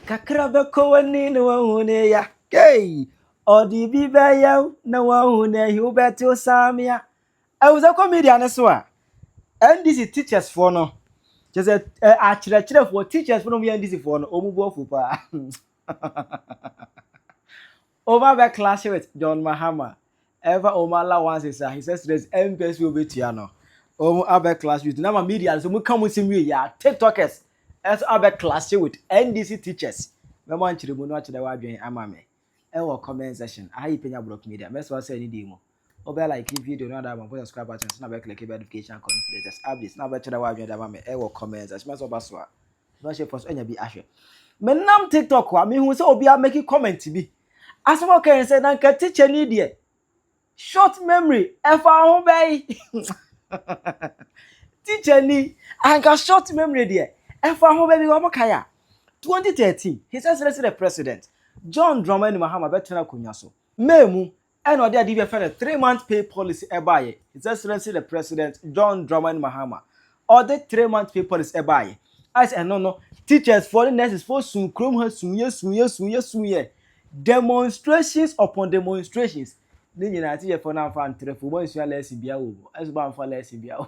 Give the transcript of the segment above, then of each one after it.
Kakrabe kowani no wahune ya. Hey, odi bibe ya na wahune hubeti osamia. I was a comedian so a. NDC teachers for no. Just a for teachers for no NDC for no. Omu bo fupa. Over the clash with John Mahama. Ever Oma Allowances, he says there's MPS will be Tiano. Over clash with Nama media, so we come with some ya TikTokers. As other clash with NDC teachers. No one to the moon watch the Wabian Amame. Our comment section. I Penyah block media. Best was any demo. Over like if you do not have a subscribe button, snap back like verification confidence. Updates. Now better the Wabian Amame. Our comments as much as possible. No share for any be asher. Menam TikTok, I mean, who say Obia making comment to be. As what can say, Nanka teacher need ye. Short memory, if I obey. Teacher need, I got short memory there. If I obey, Wamakaya. 2013, he says, let's the president, John Mahama, Bettina Kunyaso. Memu, and or there did a 3-month pay policy ebaye. His Excellency the President, John Mahama. Or the 3-month pay policy ebaye. I said, no, teachers, foreign nurses, for soon, chrome her soon, demonstrations upon demonstrations. Then you know, teacher for now, fan telephone, once you are less in as one for less in Biao.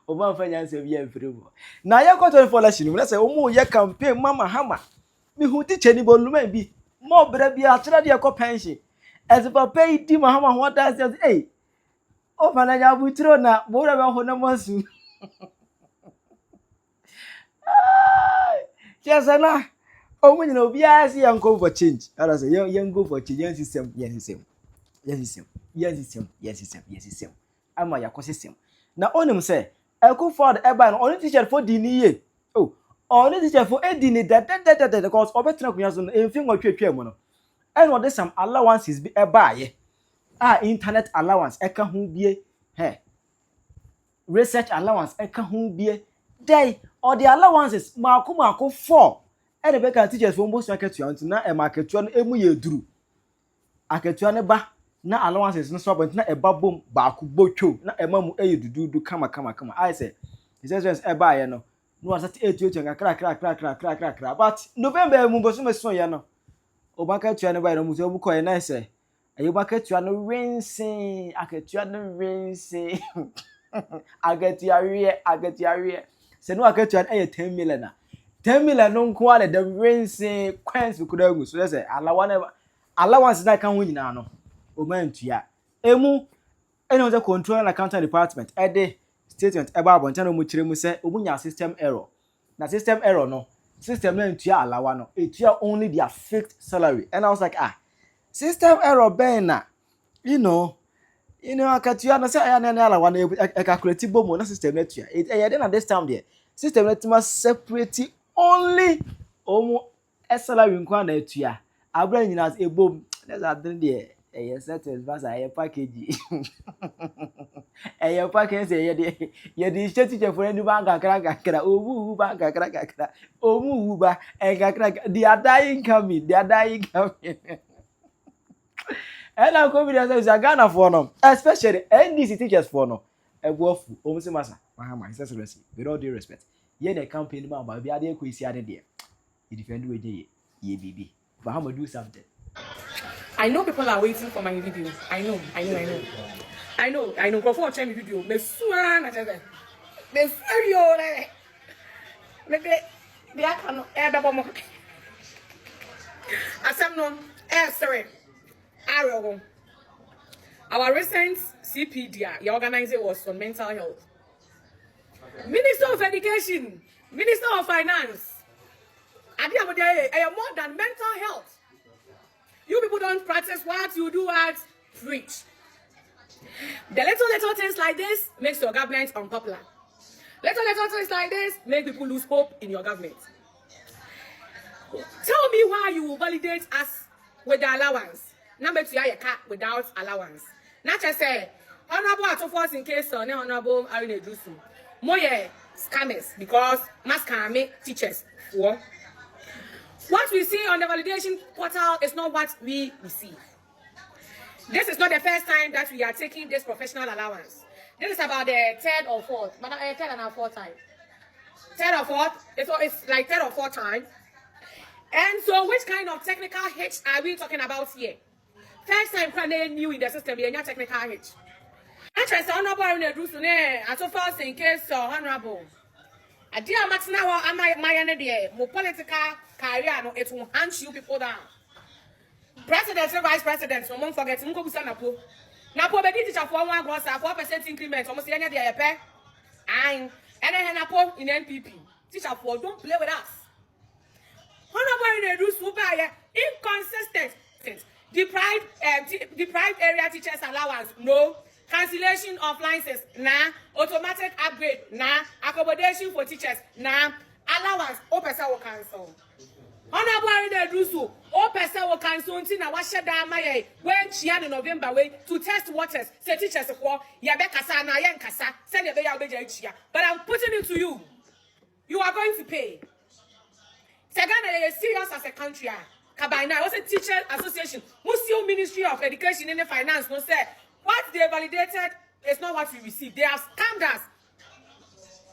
Oban fa nyanse bi enfrebo na ye ko 24 lesson let's say omo ye campaign mama hama mi hu teacher ni boluma bi mo bra bi a tira de ko pension as papa yi di mahama ho da say eh o fa na ya butiro na bo ra ba ho na masu yes na omo ni obi a say yan go for change I say yan go for change yan system ama ya ko system na onim say Eko for the eba no only teacher for di ni ye oh only teacher for edi ni that because obetra kunya so enfin watwetwa mu no and what some allowances be eba ye internet allowance eka ho bie research allowance eka ho bie dey or the allowances mako 4 and the beka teachers for most aketua na e maketua no emu ye duru aketua ne ba na allowances no so but na eba bom ba ku botwo na emamu dudu kama I say his essence eba ye no was at 8 kra but November mu go so meso ye no obakatua ne ba no mu so obuko ye na say ayobakatua no rinse aketua no rinse agetua wie se no aketua e 10 million na 10 million no nko ala the rinse coins ku da gu so say allowance na kan ho nyina no omantua emu eno the control and accounting department ede statement eba abonta mu kire mu se omunya system error na system error no system na ntua alawa no etua only their fixed salary and I was like system error ben na you know akatua na say aya na alawa na calculate bomo na system na tua then at this time there system na tima separate only omu salary nkwa na etua abra nyina ebom that's at there set as fast as package. A package say ye teacher for any bank kakra owu bank kakra omu uba and kakra they are dying coming and now confidence is a Ghana for no especially NDC teachers for no e go fu omu se masa Mahama his excellency with all due respect ye the campaign man ba bia dey kwesi ade there you defend we dey ye bibi Mahama do something. I know people are waiting for my video. I know. Go for my video. Me swear na tebe. Me swear yo na. Me be akano bebo mo. Asem no sorry. Ariel. Our recent CPD, your organizer was on mental health. Minister of Education, Minister of Finance. I am more than mental health. You people don't practice what you do at preach. The little things like this makes your government unpopular. Little things like this make people lose hope in your government. Tell me why you will validate us with the allowance. Number 2, your car without allowance. Not just say, Honorable Ato Forson in case on Honorable Arine Drusu. More scammers because mass can make teachers for. What we see on the validation portal is not what we receive. This is not the first time that we are taking this professional allowance. This is about the third or fourth. Third and fourth time. Third or fourth? It's like third or fourth time. And so, which kind of technical hitch are we talking about here? First time Kwane new in the system, we are technical hitch. Interest honorable in the Drusune, Ato Forson in case so honorable. A dear Matina, my energy, more political career, no, it will hunt you people down. President and vice president, so won't forget Mungo Sanapo. Napo be teacher for 4% increment, almost any of the pay. And then Napo in NPP. Teacher for don't play with us. Honorable in the rules super inconsistent. Deprived area teachers allowance, no. Cancellation of licenses, nah. Automatic upgrade, nah. Accommodation for teachers, nah. Allowance, person will cancel. Honorable in the rules, person will cancel until now. What shut down my when she had in November way to test waters. Say teachers a call, Yabeka Sana, Yankasa, send your baby. But I'm putting it to you. You are going to pay. Sagana is serious as a country. Kabaina was a teacher association. Muslim Ministry of Education and Finance no say what they validated is not what we received. They have scammed us.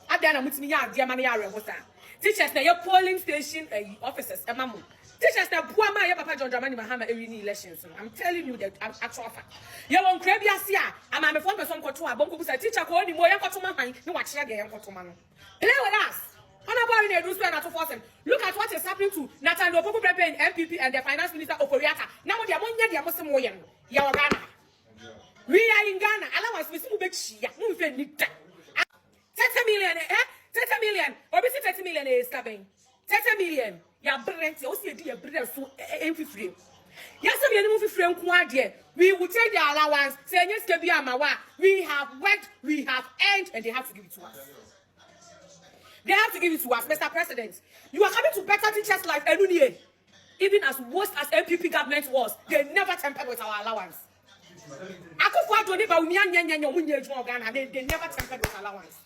Adana mutimiya diamani arehosa. Teachers na your polling station officers emamu. Teachers na buama ya papa John Mahama every elections. I'm telling you that actual fact. You won krebia sia. I'm a phone person ko to abonko busa teacher ko ni mo yan ko to man ni wa kire de yan ko to man. Play with us. Honorable in the Ato Forson. Look at what is happening to Nathan Opoku Pepe and MPP and the Finance Minister Oporiata. Now they are money, they are Muslim women. You are Ghana. We are in Ghana. Allowance, we see who makes Shia. Move in 30 million, 30 million. Or we see 30 million is coming. 30 million. You are brilliant. You see a dear brilliant so empty free. Yes, we are moving free and we will take the allowance. Say yes, we have worked, we have earned, and they have to give it to us. They have to give it to us, Mr. President. You are coming to better teachers like Enunie. Even as worst as MPP government was, they never tempered with our allowance. They never tempered with allowance.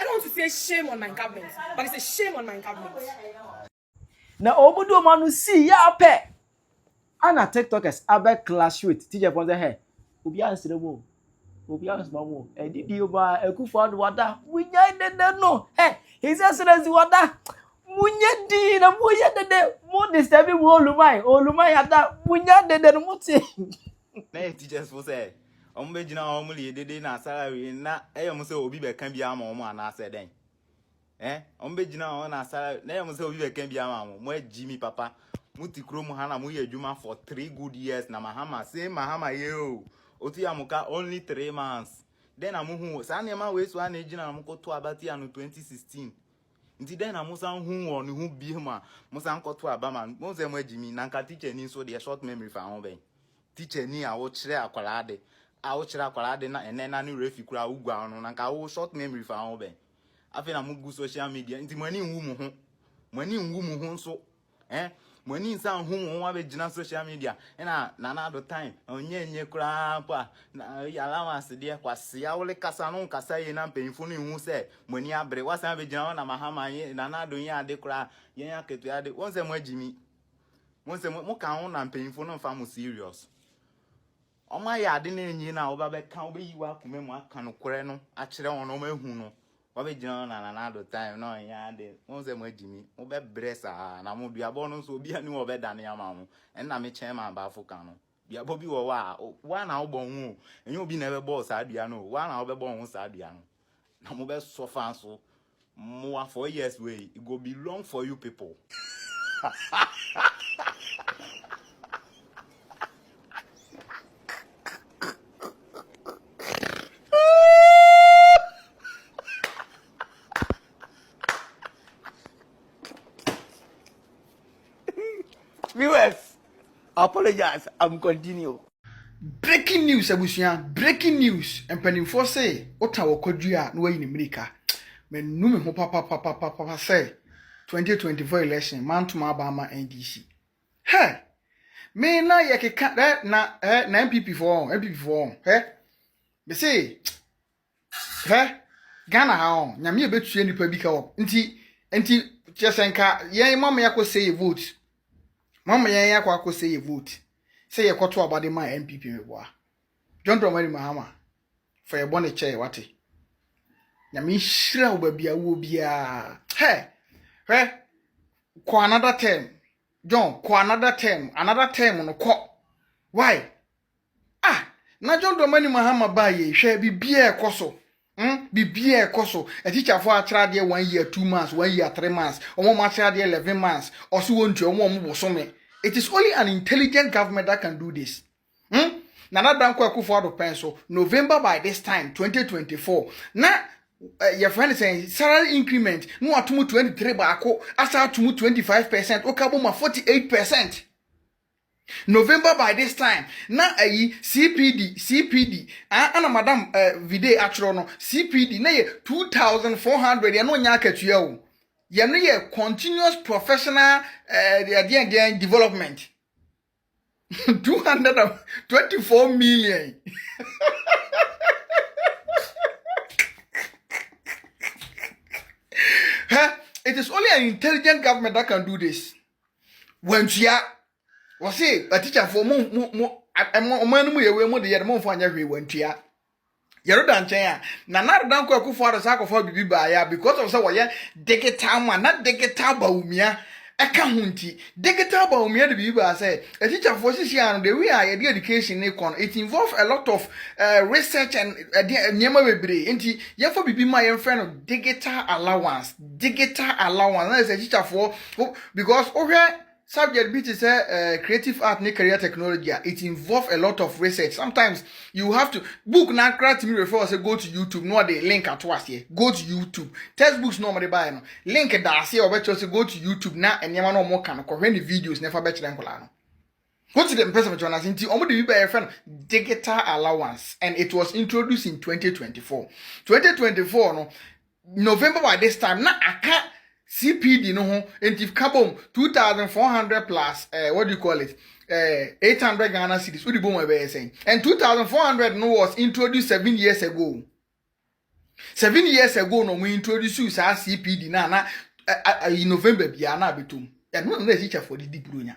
I don't want to say shame on my government, but it's a shame on my government. Now, Obodo Manu see ya pe. Ana TikTokers abe clash with teacher from the hair. Obi answer the mo. Obi answer mo. E didi oba Ekufuado wada. Munya dede no. Hey, His Excellency wada. Munya di na munya dede. Mo disturb mo Olumai ada. Munya dede no muti. Na teachers for say. Ombe jina omuli dede na salary na mo say obi be kan bia ma omo ana say den. Ombe jina on na salary na mo say obi be kan bia ma mo Jimmy papa. Muti krom hana mu ye adwuma for 3 good years na Mahama say Mahama yo. Otu ya muka only 3 months. Then amuhu sa na ma we so na ejina na mkoto abati anu 2016. Nti then amusa hu won hu bi ma musa nkoto abama mo say mo Jimmy na nka teacher ni so the short memory fa ho ben. Teacher ni a wo kire akwala ade na ene na ni refi kura ugwa no na nka wo short memory fa ho ben. Afi na mugu social media nti mani nwu mu ho. Mani nwu mu ho nso Mweni nsa hu nwa be gina social media na Ado time onye kura pa na Allowance de kwase ya wole kasa no kasa ye na mpemfo no hu se mweni abre wasan be gina na Mahama ye na Ado ye ade kura ye aketu ade wonse mo agimi wonse mo ka ho na mpemfo no fa mo serious oma ya ade na enyi na oba be ka obe yiwa kume mo aka no kure no a kire won no ma hu no Wabe jina na Ado time no ya de wonse mo agimi mo be bresa na mo duabo no so obi ani wo be dane ama mo enna me chairman ba Africa no duabo bi wo wa na wo bon hu enye obi na be boss adua no wa na wo be bon hu sa adua no na mo be suffer so mo 4 years way it go be long for you people. Viewers, apologize. I'm continue. Breaking news, Abusia. Breaking news. And Penyah say, Ottawa Kodria, no way in America. Men no me papa say 2024 election, man to Alabama NDC. Hey, me na yeke that na MPP for Hey, me say, hey, Ghana how? Nyame betu nipa bi ka wo. Nti chesenka, ye mama yako say you vote. Mama ya kwa say you vote. Say you kwato abade ma MPP meboa. John Mahama for your bonnet chair wate. Nyame hira wo babia wo bia. Hey. Kwa another term. John ko another term no ko. Why? Na John Mahama ba ye hwe bibia ekoso. Bibia ekoso. A teacher for a de 1 year 2 months, 1 year 3 months, omo ma de 11 months, or so won't you omo bosome. It is only an intelligent government that can do this. Nana Danko Akufo-Addo pencil November by this time 2024. Na your friend is saying salary increment no atumu 23 baako asa atumu 25%, okaboma 48%. November by this time na CPD ana madam vide atro no CPD na ye 2400 ye no nya akatua o ye no ye continuous professional development 224 million. It is only an intelligent government that can do this. When you was say a teacher for man we de yere for anya hwe wantua yero dan chen na Danko Akufo-Addo sakofo bibi ba ya because of say we digital man na digital baumia eka hunti digital baumia de bibi ba say a teacher for sisi the way I education it involve a lot of research and nyema bebre enti ye for bibi ma ye friend digital allowance na say teacher for because subject B is creative art and career technology. It involves a lot of research. Sometimes you have to book now to me refer say go to YouTube. No the link at once here. Go to YouTube. Textbooks normally buy no. Link that say or better say go to YouTube now and you no more can when the videos never better than kolano. Go to the person of Jonas into almost the by friend digital allowance and it was introduced in 2024. 2024 no November by this time now I can't CPD no ho entif kabom 2400 plus what do you call it 800 Ghana cedis what the bomb be saying and 2400 no was introduced 7 years ago. 7 years ago no we introduce you sa CPD na in November bia na betum and no teacher for the diplonya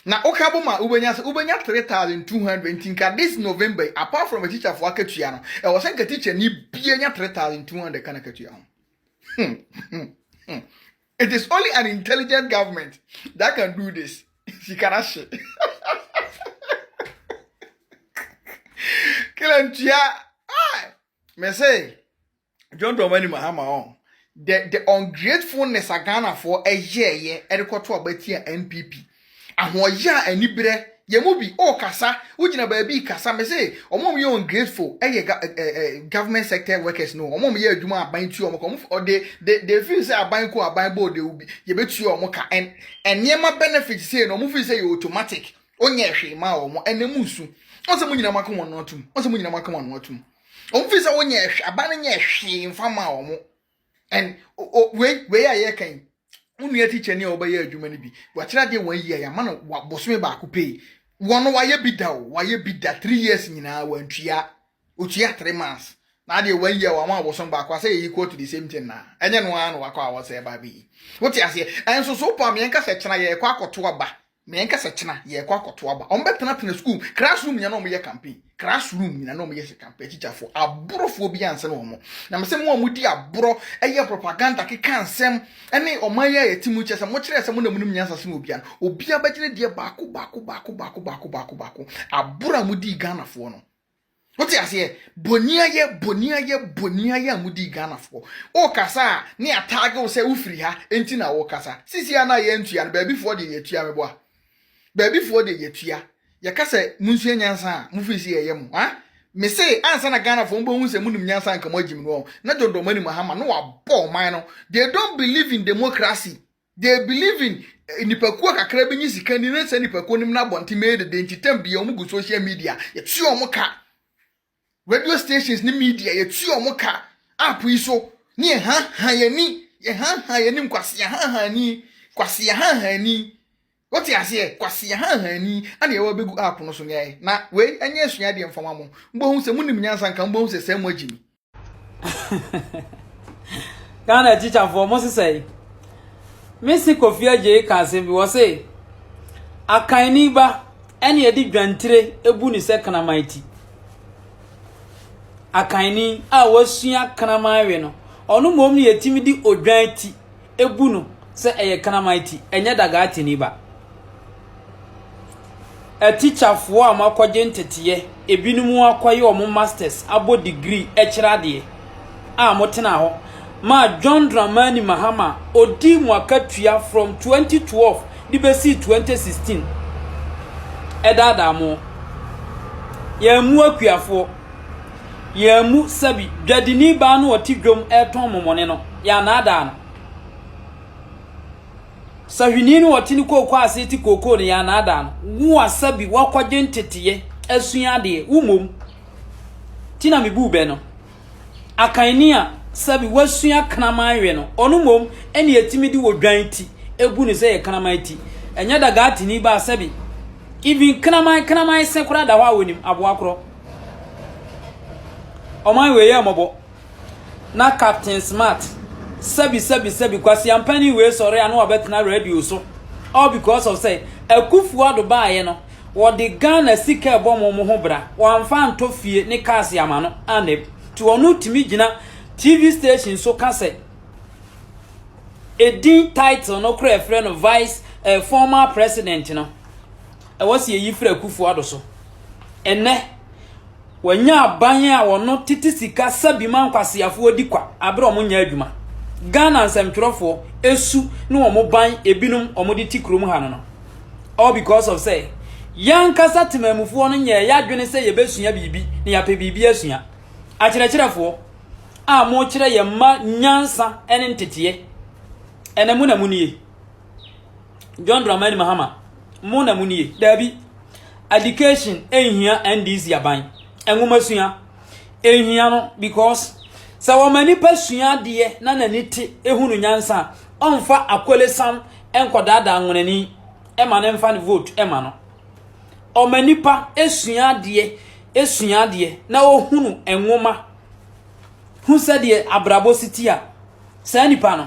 na okaboma ubenya 3200 tinka this November apart from a teacher for akatua no e was a teacher ni bia nya 3200 kana katua. It is only an intelligent government that can do this. She cannot shit. Kilantia. Me say, John Mahama on. The ungratefulness of Ghana for a year, Erikoto Abetia NPP. And what ya and Nibre, Yamubi, oh Kasa, which in a baby Kasa me say, or mom you ungrateful, government sector workers no, or mom you do my bind you or they feel say a bind ko a bind board they will be you bet you or mocha and Yama benefits say no movie say you automatic, on ye ma or and the musu. Also, when you know, come on, not to. Also, when you know, come on, not to. On face a 1 year, a banner shame from my and where I can. Only a teacher near obey you many be. What I did 1 year, a man what boss me back pay. One why you be down, why you be that 3 years in our when Chia, Uchia 3 months. Now the 1 year, 1 month was some back, I say equal to the same thing now. And then one walk I was say by me. What I say, and so far, me and Cassetta, ye quack or to a back. Me and Cassetta, ye quack or to a back. I'm better not in the school, classroom, you know me a campaign. Classroom, you know me as a campaign teacher for a brophobia and so on. Now, some one would dear bro, a year propaganda, can't send any or my year, Timuchas, and much less a monomias as Mubian, or be a better dear Baku, a bura mudi Ghana for no. What I say, Bonia mudi Ghana for. O Casa, near Tago say Ufriha, entina o Casa. Sisiana yentia, and baby for the yetia. Baby for the yetia. Yakase munsie nyansa mufisi yeyem me say ansa na Ghana for mbo hunse munum nyansa nka mogim no na John Mahama no abo man no they don't believe in democracy they believe in nipakuo kakra benyi sika ni na se nipakuo nim na bonti made the entitem bia omugu social media ye tu omuka radio stations ni media ye tu omuka app iso ni yani nkwase ni what you say, kwasi hani, and you will be up no so na we anya sua de mfama mo. Mbo hu se munim nyansa nka mbo hu se sem agimi. Ghana teacher for Moses say. Messi Kofi Aje ka se bi wo say. Akaini ba ene ye di dwantire ebu ni se kana mighty. Akaini a wasua kana mawe no. Onu mom ni yetimi di odwan ti ebu no se eye kana mighty enye daga ati ni ba. a teacher for a makwaje ntete ebinumu akwaye omo masters abo degree echirade a motena ho ma John Mahama odi mu akatua from 2012 di besi 2016 edada mo ya mu akuafo ya mu sabi dwadini ba no oti dwom eton momone no ya na ada no sahwini no oti ni kokko aseti kokko no ya na ada no wo asabi wakwaje ntete asuade umom tina mebu be no akaini a sabi wasua knaman we no onumom ene yatimidi wo dwanti ebu ne se ye knaman ti enya daga atini ba sabi even knaman se kura da wa wonim aboakro oman we ye mobo na Captain Smart sabi kwasi ampani we sore anu obetna radio so all because of say akufu ado ba ye no wo de Ghana sika ebo mo ho bra wamfa ntofie ne kasi ama no ane to onu timi gina TV station so can say a din title no kra friend of vice former president no e was ye yifra kufu ado so enne wanya abanye a wono titi sika sabi man kwasiafo odikwa abre omo nya adwuma Ghana nsemtwerofo esu no omo ban ebinum omo di tikrom ha no all because of say yankasa temamufo no nya ya adwene say ye besua bibi ne ya pe bibi asua akyerɛkyerɛfo a mo kyerɛ ye ma nyansa ene ntete ene mu na munie John Mahama mu na munie dabi education ehia NDC aban enwomasua ehia no because sa wo mani pasua de na nanite ehunu nyansa onfa akolesam enkodada anwonani ema ne mfa ne vote ema no o manipa esua de na ohunu enwoma hu sade abrabo city a sa nipa no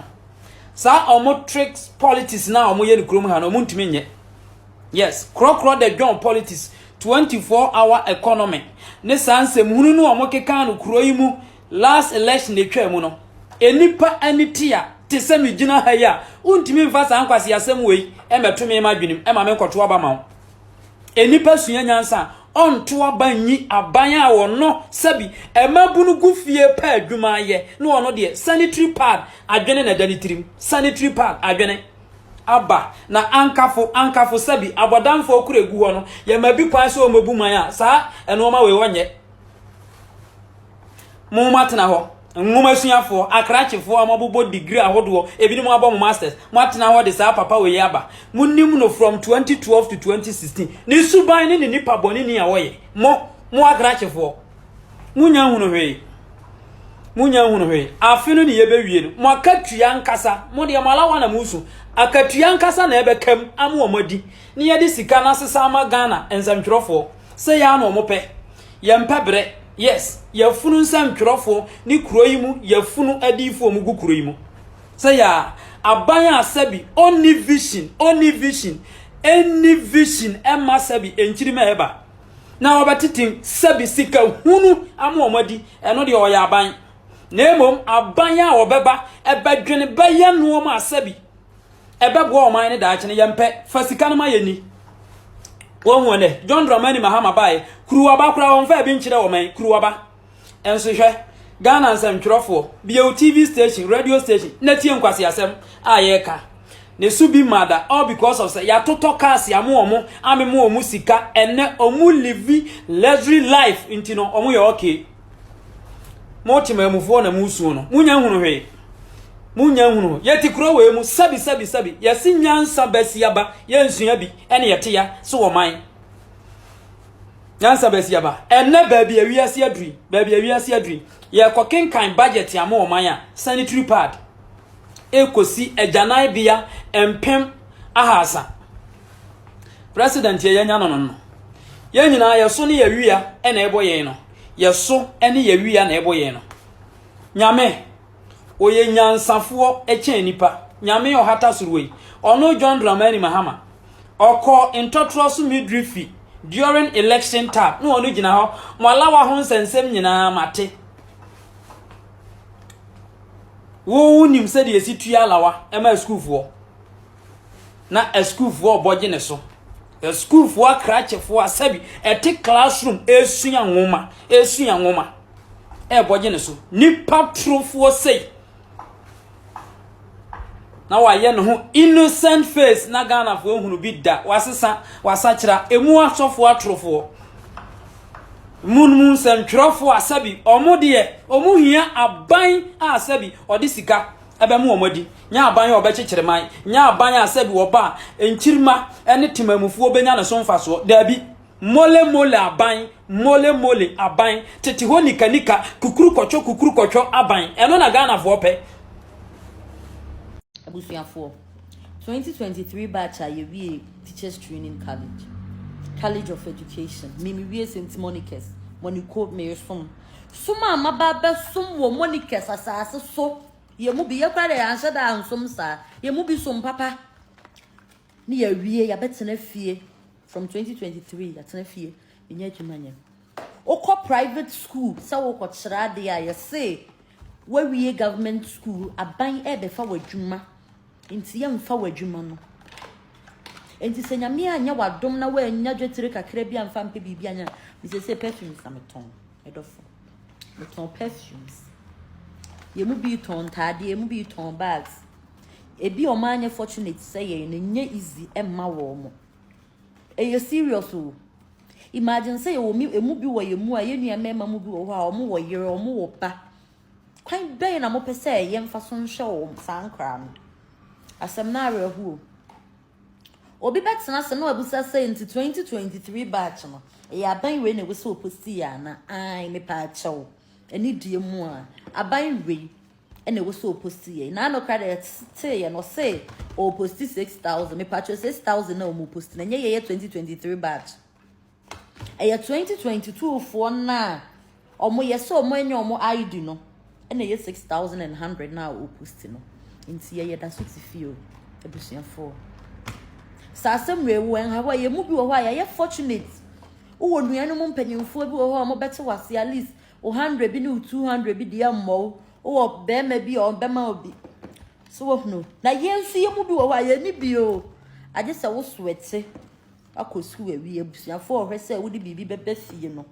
sa omo tricks politics na omo ye ne krom ha no omo ntumi nye yes crocro the John politics 24-hour economy ne sanse mhunu no omo keka no kuro yi mu last election etwa mu no enipa anitia te se migina ha ya untimi mfa sa ankwase asem wei emetome ma dwenim ema me nkoto aba ma enipa sunya nyansa onto abanyi aban a wono sabi emabunu gufie pa adwuma ye no wono de sanitary pad adwene na danitrim sanitary pad adwene aba na ankafo sabi abodamfo okuregu ho no ye mabi kwan so omabu man a sa eno ma we wonye mo matena ho nwoma suafo akrachefo amabobo degree ahodo ebinim abom masters matena ho de sa papa we yaba munnim no from 2012 to 2016 ni suban ni nipa boni ni awoye mo akrachefo munya hunu hwe afinu ni yebewie no mo akatua nkasa mo de malawa na musu akatua nkasa na ebekam amu omadi ni ye de sika na sesa ama Ghana ensamtwerofo se ya na omope ye mpabre yes yafunu nsamtwerofo ni kuroyimu yafunu adifo omugu kuroyimu se ya aban asabi only vision any vision emma sabi enchirima eba na obatitim sabi sika hunu amu omadi eno de oya aban nemom aban a obeba ebadwene baya no ma asabi ebebo oman ne da kene yempe fasika no ma yeni wonwone John Mahama bae kuruwaba kura wonfa bi nkyere woman kuruwaba enso hwe Ghana nsamtwerofo bio TV station radio station na tie nkwase asem ayeka ne subi mada all because of say ya toto cars ya mo amemo omu sika enne omu live luxury life intino omu ye okay mo timamufo na musu no munya hunu yeti kuro we mu sabi yesi nyansa besiaba yensua bi ene yeteya so wo man nyansa besiaba enne baabi awiase adri ye kokenkan budget ya mo man a sanitary pad ekosi ejanai bia empem ahasa president ye yanya no ye nyina yeso ne yawia ene eboyen no yeso ene yawia na eboyen no nyame oye nyansafo eche nipa nyame ohata suruwe ono John Mahama oko intotrosu midrifi during election time no onu gina ho malawa ho nsensem nyina mate wo nim se de esitua lawa ema school fo na school fo boje ne so a school for crash for a sabi a take classroom esua nwoma e boje ne so nipa trofo say na wa ye no ho innocent face na Ghana fo hunu bi da wasa kira emu asofo atrofo mun sentwrofo asabi omu hia aban asabi odi sika ebe mu omodi nya aban ye obekekere man nya aban asabi wo ba enkirima ene timamufu obenya ne so mfaso dabi mole aban tete ho nika kukuru kocho aban eno na Ghana fo pe abusuafo 2023 batch aye wie teachers training college of education mimi wie St Monica's Monico me som suma mababa som wo Monica's asase so ye mu bi ye kware ya anse da ansom sa ye mu bi som papa ni ya wie ya betena fie from 2023 ya tena fie enya adwumanya okọ private school sa wo ko kira de ya ye say we wie government school aban ebe fa wadwuma nti ye mfa wadwuma no enti senyame anya wadom na wa anya dwetire kakra bi amfa mpe bibi anya mi se perfumes na meton edofo meton perfumes ye mu bi ton tade ye mu bi ton bags ebi o manya fortunate say ye nye easy emma wo mo e serious o imagine say wo mi emu bi wo ye mu a ye nua mema mu bi wo ho a o mo wo yere o mo wo ba kwan ben na mo pese ye mfa so nhwe wo sankra no asem na rehu obi betena se no abusa say into 2023 batch no e aban we na we so posti ya na ai me pa chew eni die mu a aban we ene we so posti ya na no credit say ya no say o posti 6000 me pa chew 6000 na o mu posti na ye 2023 batch e ya 2022 for na omo ye so omo enye omo ID no ene ye 6100 na o posti no nti ye da so ti feel ebusuafo sasem we wen ha wa ye mu bi wo ha ye fortunate wo nuanu mu mpanyimfo bi wo ha mo bete wase at least 100 bi ni 200 bi dia mo wo be ma bi o be ma obi so wo no na ye nsu ye mu bi wo ha ye ni bi o age se wo swete akosu awi ebusuafo o hwese wo di bibi bebe fie no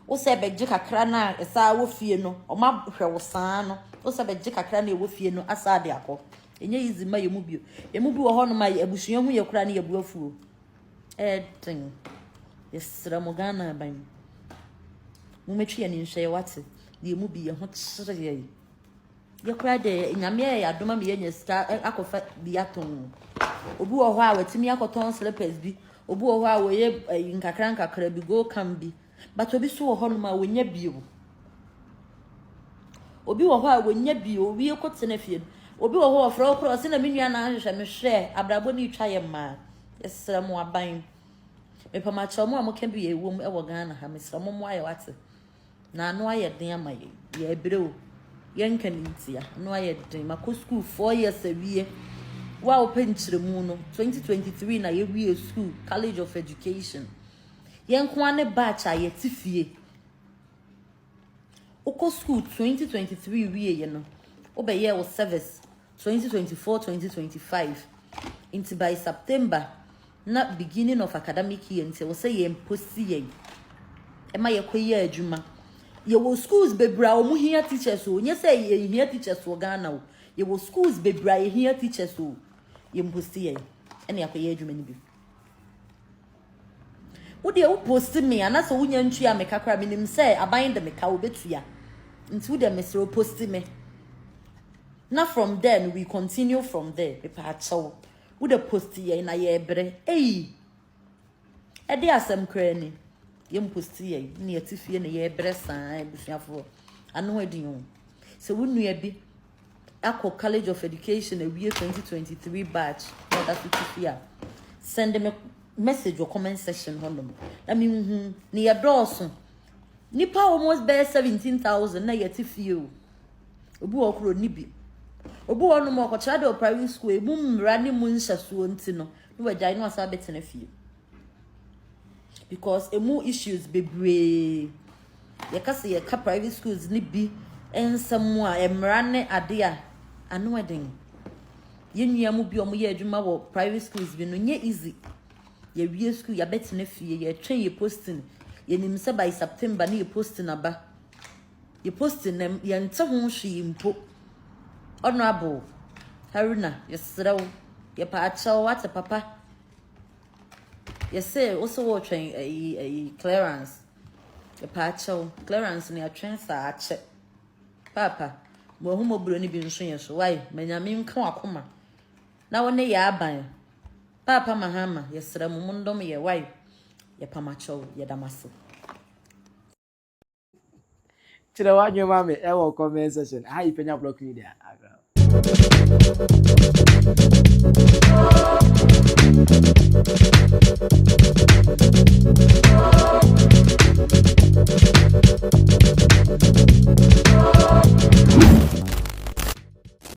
wo se beje kakra na esa wo fie no o ma hwe wo san no wo se beje kakra na wo fie no asa de akọ enye izi ma yemu bi wo ho no ma abusua hu ye kura na ye buafuo tin yesra mo Ghana ban mo metwe ni nhwe wate yemu bi ye ho tsere ye kura de nyame ya adoma me ye nyesta akofa bi aton obi wo ho a watimi akoton slippers bi obi wo ho a wo ye nkakra bi go kam bi but obi so wo ho no ma wonya bio obi wo ho a wonya bio wi ekotena fie obi wo ho ofra okro se na menua na ahwehwe me hwe abrabo ni twa ye ma esra mo aban me pama chamu a mo kan bi ye wom e wo Ghana ha mesra mo mo aye wate na anu aye den ama ye ye ebreo ye nkan ntia anu aye den mako school 4 years awie wa open chiremu no 2023 na ye wie school college of education ye nko ane batch aye tifie oko school 2023 wie ye no obe ye wo service 2024-2025 into by September na beginning of academic year until we say ye posti ye ema ye koye adwuma ye wo schools bebra o mu hia teachers o nye say ye hia teachers o Ghana o ye wo schools bebra ye hia teachers o ye posti ye ene ya koye adwuma ni bi wo de wo posti me ana so wonya ntua me kakra me nim say aban de me ka wo betua nti wo de me so posti me. Now from then we continue from there. Pepa chaw. Wo the post ye na ye bre. Eh. E de asem kra ni. Ye post ye ni atifie na ye bre san ebusuafo. Ano edin. So wo nua bi akọ College of Education a wie 2023 batch. Na that atifie. Send me message or comment section honom. Na me ni ye broso. Nipa almost bear 17,000 na ye atifie o. Obi okro ni bi. Obu wonu mo ko chade o private school e mu mra ni mu nhasuo nti no no wagya no asa betena fie because emu issues bebre ye kase ye ka private schools ni bi ensam a emra ne ade a ano eden ye nua mu bi o mo ye adwuma wo private schools bi no nye easy ye wie school ya bet na fie ye twen ye posting ye nim se by September na ye posting aba ye posting nem ye nte ho hwe mpo honorable Haruna yesrew ye pa achaw what papa ye say also wo twen clearance ye pa achaw clearance na atwen sa ache papa mo hu mo bro ni bi nso ye so why manyame nka akoma na wone ye aban Papa Mahama yesrew mo ndom ye why ye pa machaw ye damase Chira wa nyo mame e wo comment section. How you Penyah block me there?